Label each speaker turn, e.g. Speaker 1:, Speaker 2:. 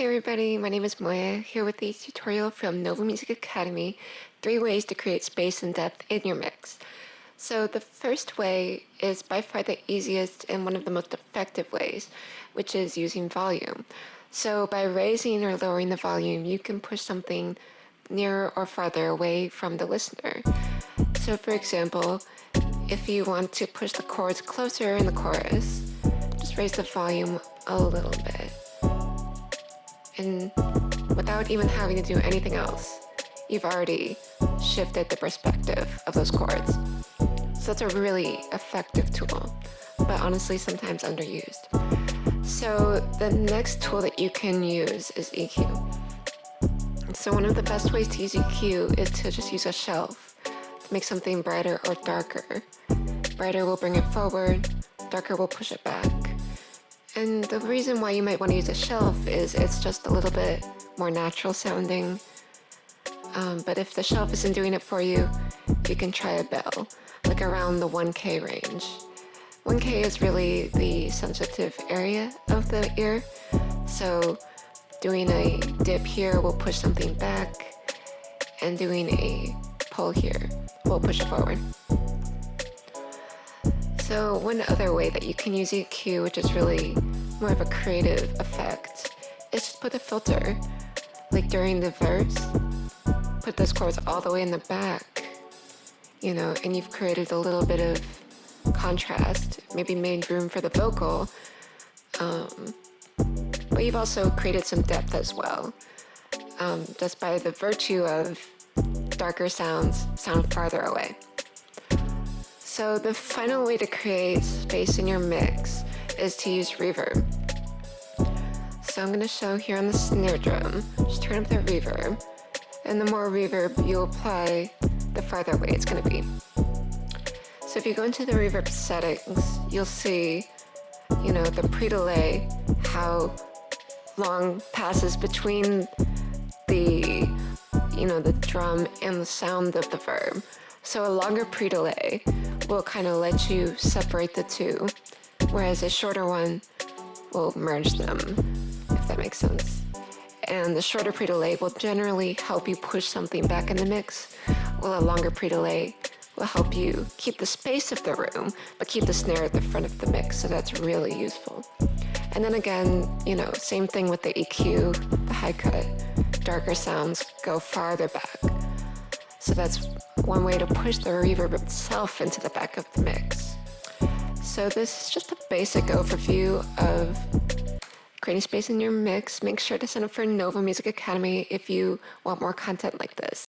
Speaker 1: everybody, my name is Moya, here with a tutorial from Nova Music Academy, 3 ways to create space and depth in your mix. So the first way is by far the easiest and one of the most effective ways, which is using volume. So by raising or lowering the volume, you can push something nearer or farther away from the listener. So for example, if you want to push the chords closer in the chorus, just raise the volume a little bit. And without even having to do anything else, you've already shifted the perspective of those chords. So that's a really effective tool, but honestly sometimes underused. So the next tool that you can use is EQ. So one of the best ways to use EQ is to just use a shelf to make something brighter or darker. Brighter will bring it forward, darker will push it back. And the reason why you might want to use a shelf is it's just a little bit more natural sounding. But if the shelf isn't doing it for you, you can try a bell, like around the 1K range. 1K is really the sensitive area of the ear. So doing a dip here will push something back, and doing a pull here will push it forward. So one other way that you can use EQ, which is really more of a creative effect, is just put a filter, like during the verse, put those chords all the way in the back, and you've created a little bit of contrast, maybe made room for the vocal, but you've also created some depth as well, just by the virtue of darker sounds sound farther away. So the final way to create space in your mix is to use reverb. So I'm going to show here on the snare drum, just turn up the reverb, and the more reverb you apply, the farther away it's going to be. So if you go into the reverb settings, you'll see, the pre-delay, how long passes between the drum and the sound of the verb. So a longer pre-delay will kind of let you separate the two, whereas a shorter one will merge them, if that makes sense. And the shorter pre-delay will generally help you push something back in the mix, while a longer pre-delay will help you keep the space of the room, but keep the snare at the front of the mix, so that's really useful. And then again, same thing with the EQ, the high cut, darker sounds go farther back. So that's one way to push the reverb itself into the back of the mix. So this is just a basic overview of creating space in your mix. Make sure to sign up for Nova Music Academy if you want more content like this.